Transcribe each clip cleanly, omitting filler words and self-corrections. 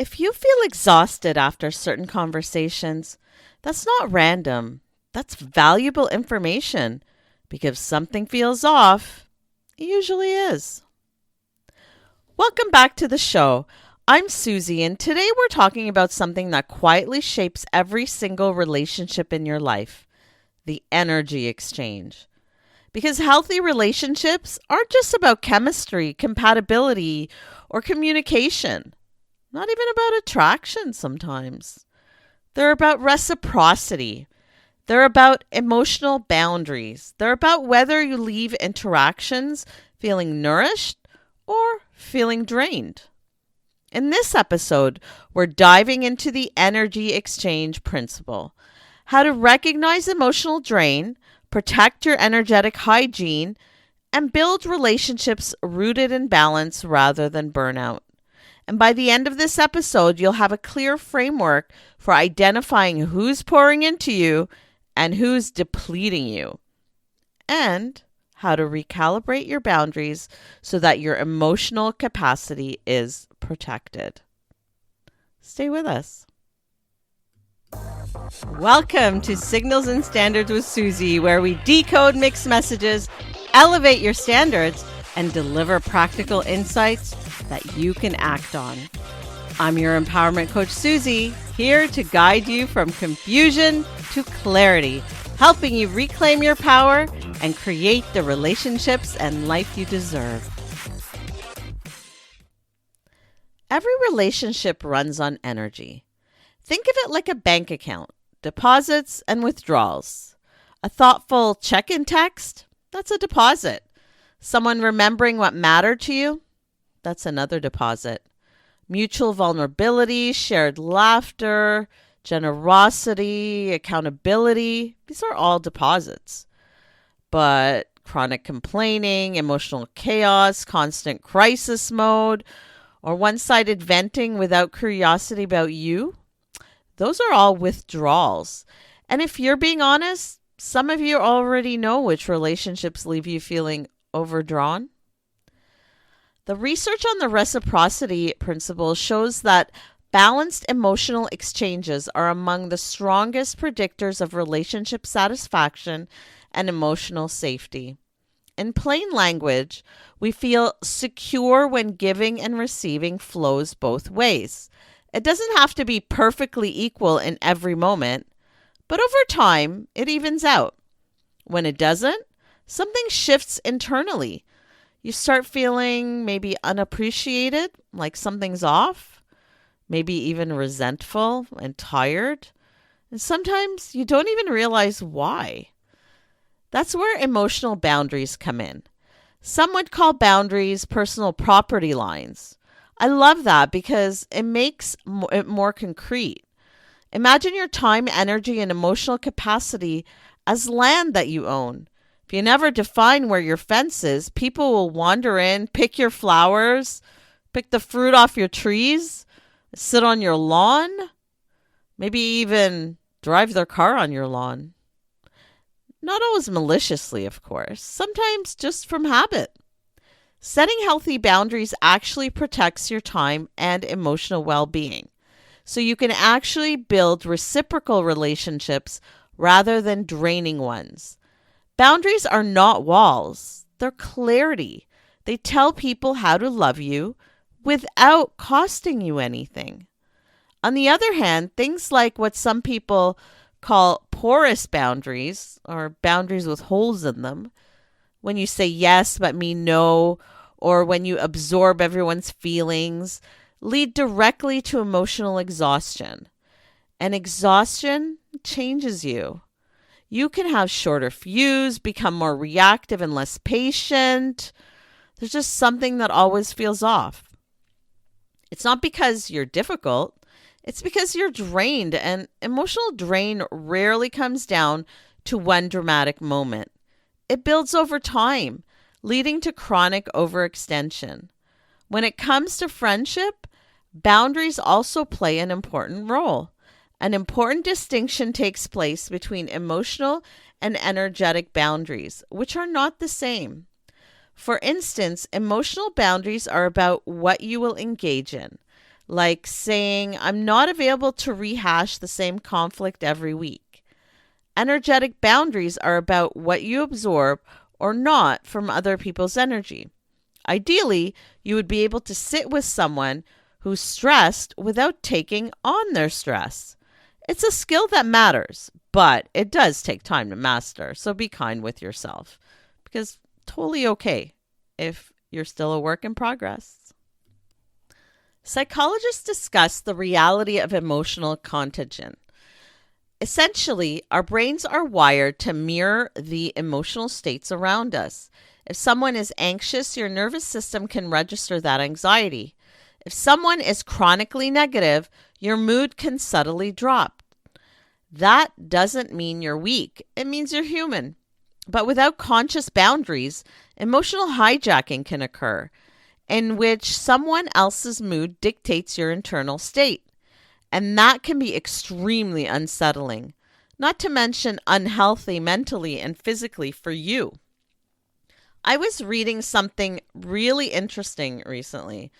If you feel exhausted after certain conversations, that's not random. That's valuable information because something feels off. It usually is. Welcome back to the show. I'm Suzie, and today we're talking about something that quietly shapes every single relationship in your life: the energy exchange. Because healthy relationships aren't just about chemistry, compatibility, or communication. Not even about attraction sometimes. They're about reciprocity. They're about emotional boundaries. They're about whether you leave interactions feeling nourished or feeling drained. In this episode, we're diving into the energy exchange principle: how to recognize emotional drain, protect your energetic hygiene, and build relationships rooted in balance rather than burnout. And by the end of this episode, you'll have a clear framework for identifying who's pouring into you and who's depleting you, and how to recalibrate your boundaries so that your emotional capacity is protected. Stay with us. Welcome to Signals and Standards with Suzie, where we decode mixed messages, elevate your standards, and deliver practical insights that you can act on. I'm your empowerment coach, Suzie, here to guide you from confusion to clarity, helping you reclaim your power and create the relationships and life you deserve. Every relationship runs on energy. Think of it like a bank account: deposits and withdrawals. A thoughtful check-in text, that's a deposit. Someone remembering what mattered to you, that's another deposit. Mutual vulnerability, shared laughter, generosity, accountability, these are all deposits. But chronic complaining, emotional chaos, constant crisis mode, or one-sided venting without curiosity about you, those are all withdrawals. And if you're being honest, some of you already know which relationships leave you feeling overdrawn. The research on the reciprocity principle shows that balanced emotional exchanges are among the strongest predictors of relationship satisfaction and emotional safety. In plain language, we feel secure when giving and receiving flows both ways. It doesn't have to be perfectly equal in every moment, but over time, it evens out. When it doesn't, something shifts internally. You start feeling maybe unappreciated, like something's off, maybe even resentful and tired. And sometimes you don't even realize why. That's where emotional boundaries come in. Some would call boundaries personal property lines. I love that because it makes it more concrete. Imagine your time, energy, and emotional capacity as land that you own. If you never define where your fence is, people will wander in, pick your flowers, pick the fruit off your trees, sit on your lawn, maybe even drive their car on your lawn. Not always maliciously, of course, sometimes just from habit. Setting healthy boundaries actually protects your time and emotional well-being, so you can actually build reciprocal relationships rather than draining ones. Boundaries are not walls, they're clarity. They tell people how to love you without costing you anything. On the other hand, things like what some people call porous boundaries, or boundaries with holes in them, when you say yes but mean no, or when you absorb everyone's feelings, lead directly to emotional exhaustion. And exhaustion changes you. You can have shorter fuse, become more reactive and less patient. There's just something that always feels off. It's not because you're difficult. It's because you're drained, and emotional drain rarely comes down to one dramatic moment. It builds over time, leading to chronic overextension. When it comes to friendship, boundaries also play an important role. An important distinction takes place between emotional and energetic boundaries, which are not the same. For instance, emotional boundaries are about what you will engage in, like saying, I'm not available to rehash the same conflict every week. Energetic boundaries are about what you absorb or not from other people's energy. Ideally, you would be able to sit with someone who's stressed without taking on their stress. It's a skill that matters, but it does take time to master, so be kind with yourself. Because totally okay if you're still a work in progress. Psychologists discuss the reality of emotional contagion. Essentially, our brains are wired to mirror the emotional states around us. If someone is anxious, your nervous system can register that anxiety. If someone is chronically negative, your mood can subtly drop. That doesn't mean you're weak. It means you're human. But without conscious boundaries, emotional hijacking can occur, in which someone else's mood dictates your internal state. And that can be extremely unsettling, not to mention unhealthy mentally and physically for you. I was reading something really interesting recently.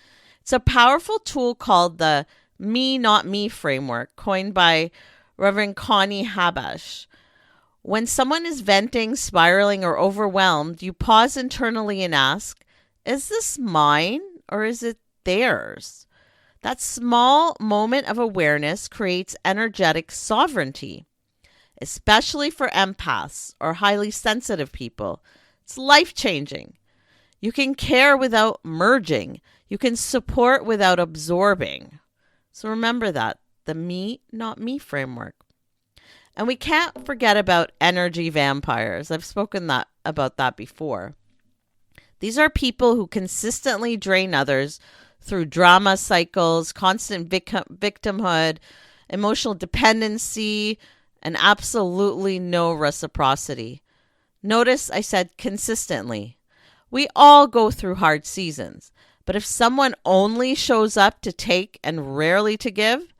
It's a powerful tool called the Me Not Me framework, coined by Reverend Connie Habash. When someone is venting, spiraling, or overwhelmed, you pause internally and ask, is this mine or is it theirs? That small moment of awareness creates energetic sovereignty, especially for empaths or highly sensitive people. It's life-changing. You can care without merging. You can support without absorbing. So remember that, the me, not me framework. And we can't forget about energy vampires. I've spoken about that before. These are people who consistently drain others through drama cycles, constant victimhood, emotional dependency, and absolutely no reciprocity. Notice I said consistently. We all go through hard seasons, but if someone only shows up to take and rarely to give,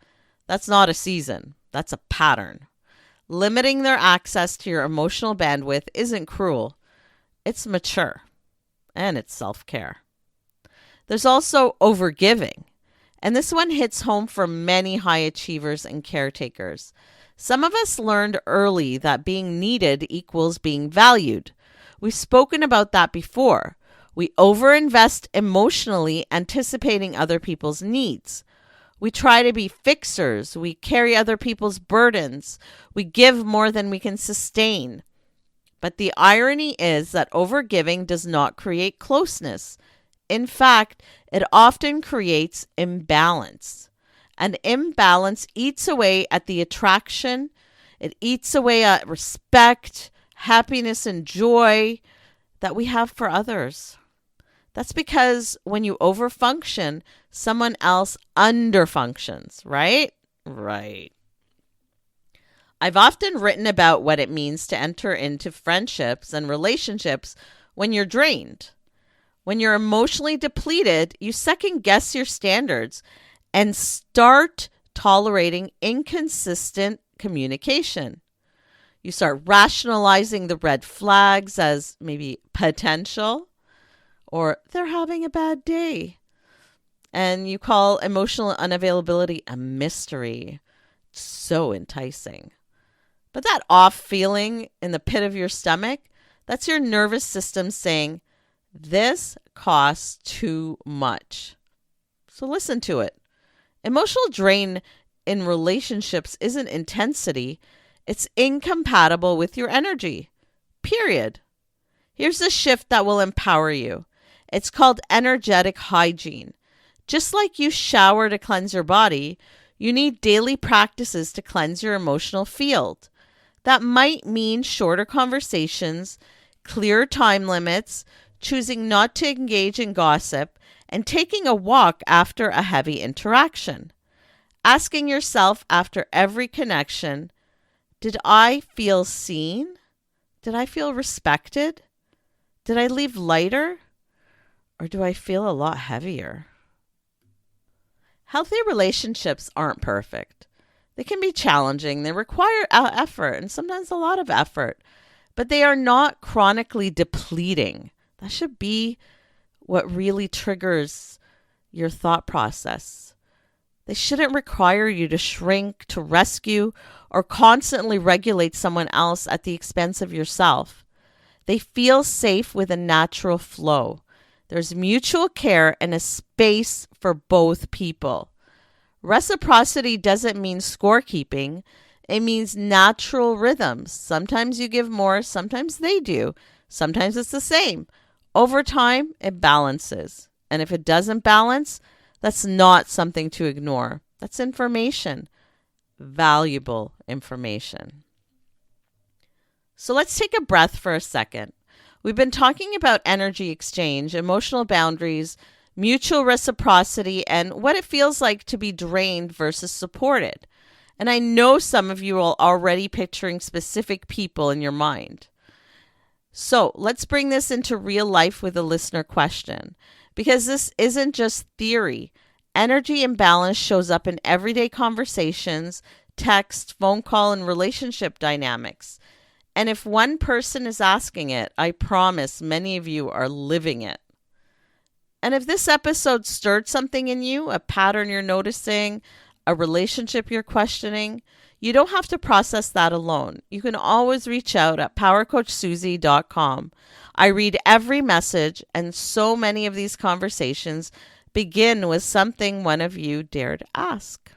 that's not a season. That's a pattern. Limiting their access to your emotional bandwidth isn't cruel. It's mature. And it's self-care. There's also overgiving. And this one hits home for many high achievers and caretakers. Some of us learned early that being needed equals being valued. We've spoken about that before. We overinvest emotionally, anticipating other people's needs. We try to be fixers. We carry other people's burdens. We give more than we can sustain. But the irony is that overgiving does not create closeness. In fact, it often creates imbalance. And imbalance eats away at the attraction. It eats away at respect, happiness, and joy that we have for others. That's because when you overfunction, someone else underfunctions, right? Right. I've often written about what it means to enter into friendships and relationships when you're drained. When you're emotionally depleted, you second guess your standards and start tolerating inconsistent communication. You start rationalizing the red flags as maybe potential, or they're having a bad day. And you call emotional unavailability a mystery. So enticing. But that off feeling in the pit of your stomach, that's your nervous system saying, this costs too much. So listen to it. Emotional drain in relationships isn't intensity. It's incompatible with your energy. Period. Here's a shift that will empower you. It's called energetic hygiene. Just like you shower to cleanse your body, you need daily practices to cleanse your emotional field. That might mean shorter conversations, clearer time limits, choosing not to engage in gossip, and taking a walk after a heavy interaction. Asking yourself after every connection, did I feel seen? Did I feel respected? Did I leave lighter? Or do I feel a lot heavier? Healthy relationships aren't perfect. They can be challenging. They require effort, and sometimes a lot of effort. But they are not chronically depleting. That should be what really triggers your thought process. They shouldn't require you to shrink, to rescue, or constantly regulate someone else at the expense of yourself. They feel safe with a natural flow. There's mutual care and a space for both people. Reciprocity doesn't mean scorekeeping. It means natural rhythms. Sometimes you give more, sometimes they do. Sometimes it's the same. Over time, it balances. And if it doesn't balance, that's not something to ignore. That's information, valuable information. So let's take a breath for a second. We've been talking about energy exchange, emotional boundaries, mutual reciprocity, and what it feels like to be drained versus supported. And I know some of you are already picturing specific people in your mind. So let's bring this into real life with a listener question, because this isn't just theory. Energy imbalance shows up in everyday conversations, text, phone call, and relationship dynamics. And if one person is asking it, I promise many of you are living it. And if this episode stirred something in you, a pattern you're noticing, a relationship you're questioning, you don't have to process that alone. You can always reach out at powercoachsuzie.com. I read every message, and so many of these conversations begin with something one of you dared ask.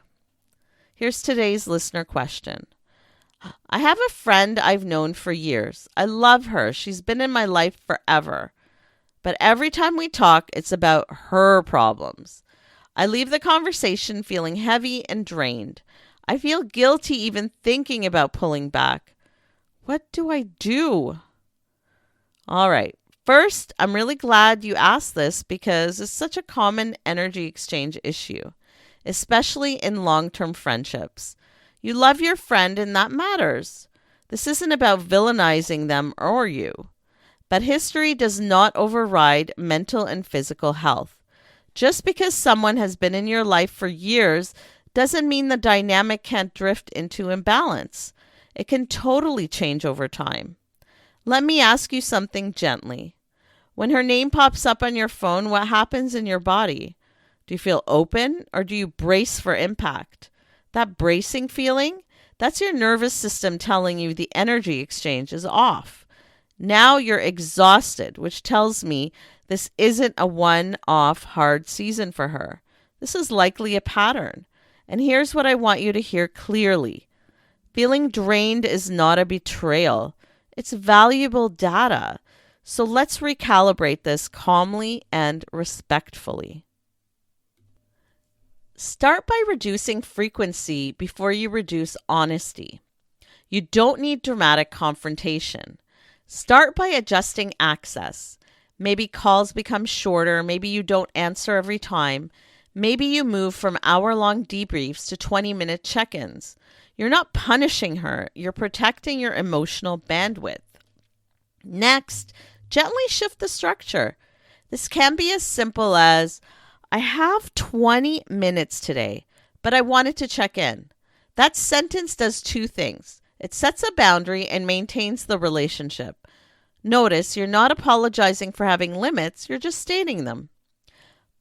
Here's today's listener question. I have a friend I've known for years. I love her. She's been in my life forever. But every time we talk, it's about her problems. I leave the conversation feeling heavy and drained. I feel guilty even thinking about pulling back. What do I do? All right. First, I'm really glad you asked this because it's such a common energy exchange issue, especially in long-term friendships. You love your friend and that matters. This isn't about villainizing them or you. But history does not override mental and physical health. Just because someone has been in your life for years doesn't mean the dynamic can't drift into imbalance. It can totally change over time. Let me ask you something gently. When her name pops up on your phone, what happens in your body? Do you feel open or do you brace for impact? That bracing feeling, that's your nervous system telling you the energy exchange is off. Now you're exhausted, which tells me this isn't a one-off hard season for her. This is likely a pattern. And here's what I want you to hear clearly. Feeling drained is not a betrayal. It's valuable data. So let's recalibrate this calmly and respectfully. Start by reducing frequency before you reduce honesty. You don't need dramatic confrontation. Start by adjusting access. Maybe calls become shorter. Maybe you don't answer every time. Maybe you move from hour-long debriefs to 20-minute check-ins. You're not punishing her. You're protecting your emotional bandwidth. Next, gently shift the structure. This can be as simple as, I have 20 minutes today, but I wanted to check in. That sentence does two things. It sets a boundary and maintains the relationship. Notice you're not apologizing for having limits, you're just stating them.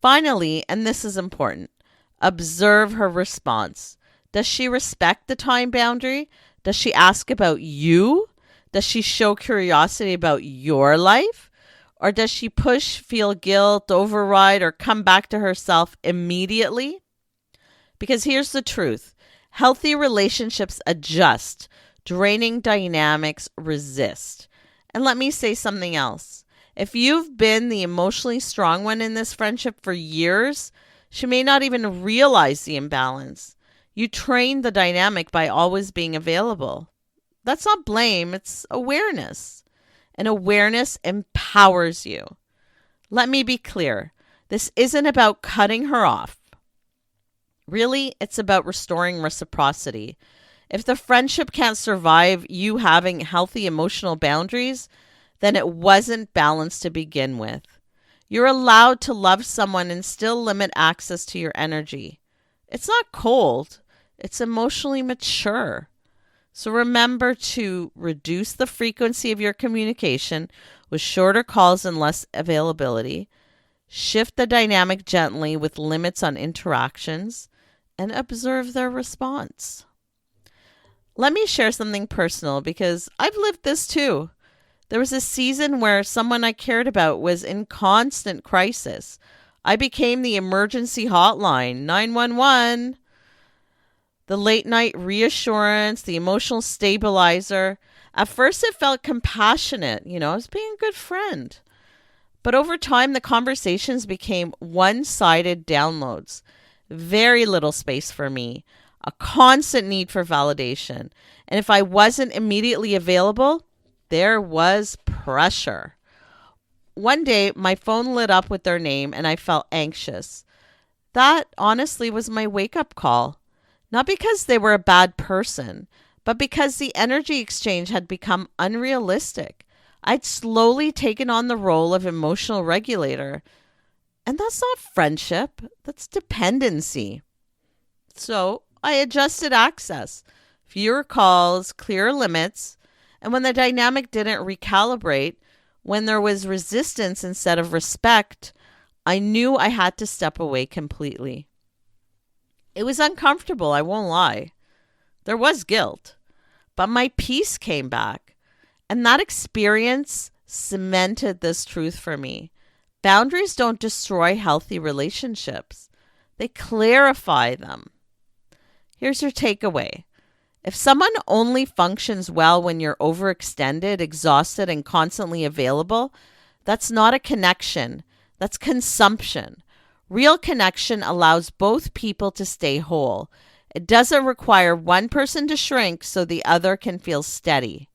Finally, and this is important, observe her response. Does she respect the time boundary? Does she ask about you? Does she show curiosity about your life? Or does she push, feel guilt, override, or come back to herself immediately? Because here's the truth. Healthy relationships adjust. Draining dynamics resist. And let me say something else. If you've been the emotionally strong one in this friendship for years, she may not even realize the imbalance. You train the dynamic by always being available. That's not blame, it's awareness. And awareness empowers you. Let me be clear. This isn't about cutting her off. Really, it's about restoring reciprocity. If the friendship can't survive you having healthy emotional boundaries, then it wasn't balanced to begin with. You're allowed to love someone and still limit access to your energy. It's not cold. It's emotionally mature. So remember to reduce the frequency of your communication with shorter calls and less availability. Shift the dynamic gently with limits on interactions. and observe their response. Let me share something personal because I've lived this too. There was a season where someone I cared about was in constant crisis. I became the emergency hotline, 911, the late night reassurance, the emotional stabilizer. At first, it felt compassionate. I was being a good friend. But over time, the conversations became one-sided downloads. Very little space for me, a constant need for validation. And if I wasn't immediately available, there was pressure. One day, my phone lit up with their name and I felt anxious. That honestly was my wake-up call. Not because they were a bad person, but because the energy exchange had become unrealistic. I'd slowly taken on the role of emotional regulator. And that's not friendship, that's dependency. So I adjusted access, fewer calls, clearer limits, and when the dynamic didn't recalibrate, when there was resistance instead of respect, I knew I had to step away completely. It was uncomfortable, I won't lie. There was guilt, but my peace came back. And that experience cemented this truth for me. Boundaries don't destroy healthy relationships. They clarify them. Here's your takeaway. If someone only functions well when you're overextended, exhausted, and constantly available, that's not a connection. That's consumption. Real connection allows both people to stay whole. It doesn't require one person to shrink so the other can feel steady.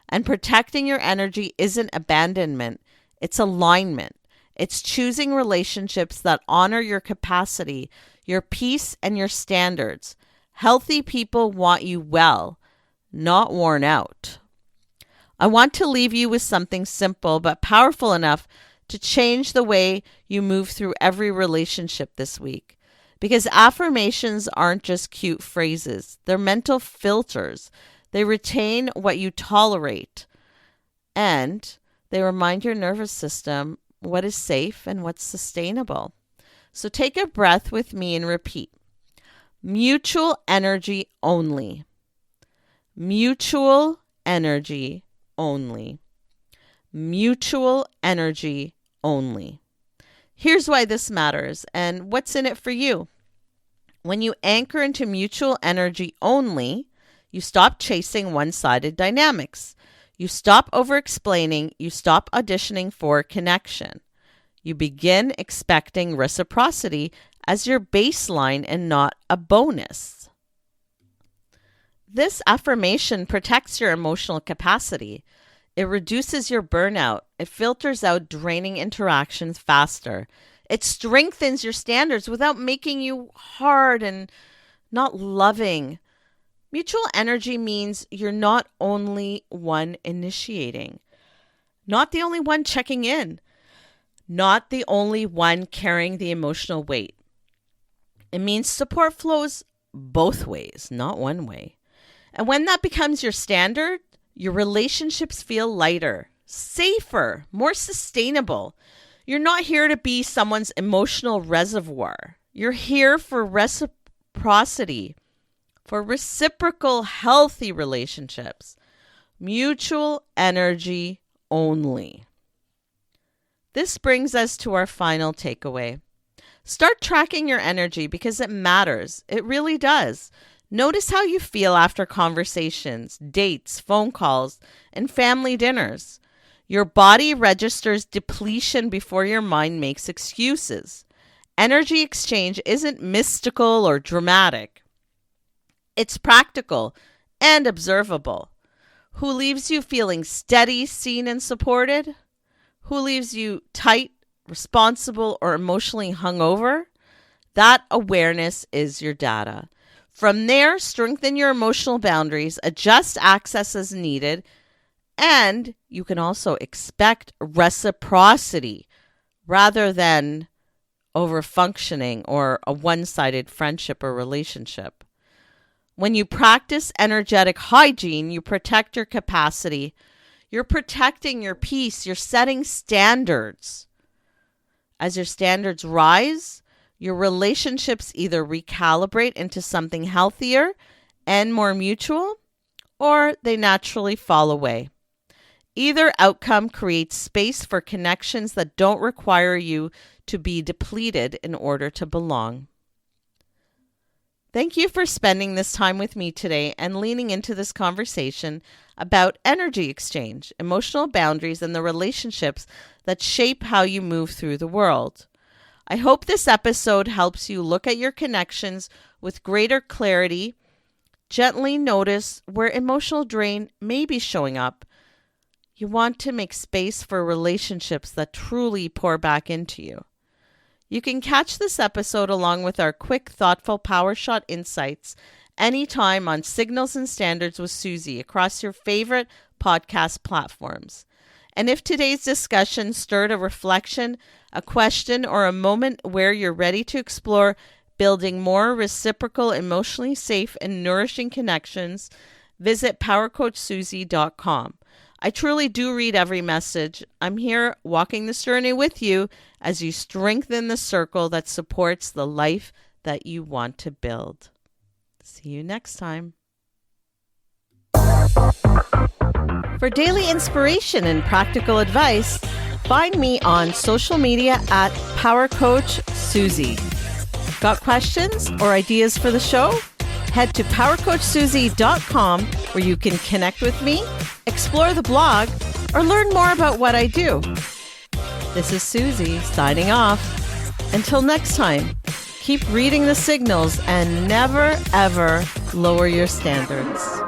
And protecting your energy isn't abandonment, it's alignment. It's choosing relationships that honor your capacity, your peace, and your standards. Healthy people want you well, not worn out. I want to leave you with something simple but powerful enough to change the way you move through every relationship this week. Because affirmations aren't just cute phrases, they're mental filters. They retain what you tolerate, and they remind your nervous system what is safe and what's sustainable. So take a breath with me and repeat. Mutual energy only. Mutual energy only. Mutual energy only. Here's why this matters and what's in it for you. When you anchor into mutual energy only, you stop chasing one-sided dynamics. You stop over-explaining. You stop auditioning for connection. You begin expecting reciprocity as your baseline and not a bonus. This affirmation protects your emotional capacity. It reduces your burnout. It filters out draining interactions faster. It strengthens your standards without making you hard and not loving. Mutual energy means you're not only one initiating, not the only one checking in, not the only one carrying the emotional weight. It means support flows both ways, not one way. And when that becomes your standard, your relationships feel lighter, safer, more sustainable. You're not here to be someone's emotional reservoir. You're here for reciprocity, for reciprocal, healthy relationships. Mutual energy only. This brings us to our final takeaway. Start tracking your energy because it matters. It really does. Notice how you feel after conversations, dates, phone calls, and family dinners. Your body registers depletion before your mind makes excuses. Energy exchange isn't mystical or dramatic. It's practical and observable. Who leaves you feeling steady, seen, and supported? Who leaves you tight, responsible, or emotionally hungover? That awareness is your data. From there, strengthen your emotional boundaries, adjust access as needed, and you can also expect reciprocity rather than overfunctioning or a one-sided friendship or relationship. When you practice energetic hygiene, you protect your capacity. You're protecting your peace. You're setting standards. As your standards rise, your relationships either recalibrate into something healthier and more mutual, or they naturally fall away. Either outcome creates space for connections that don't require you to be depleted in order to belong. Thank you for spending this time with me today and leaning into this conversation about energy exchange, emotional boundaries, and the relationships that shape how you move through the world. I hope this episode helps you look at your connections with greater clarity, gently notice where emotional drain may be showing up. You want to make space for relationships that truly pour back into you. You can catch this episode along with our quick, thoughtful Power Shot insights anytime on Signals and Standards with Suzie across your favorite podcast platforms. And if today's discussion stirred a reflection, a question, or a moment where you're ready to explore building more reciprocal, emotionally safe, and nourishing connections, visit powercoachsuzie.com. I truly do read every message. I'm here walking this journey with you as you strengthen the circle that supports the life that you want to build. See you next time. For daily inspiration and practical advice, find me on social media at PowerCoachSuzie. Got questions or ideas for the show? Head to powercoachsuzie.com where you can connect with me, explore the blog, or learn more about what I do. This is Suzie signing off. Until next time, keep reading the signals and never, ever lower your standards.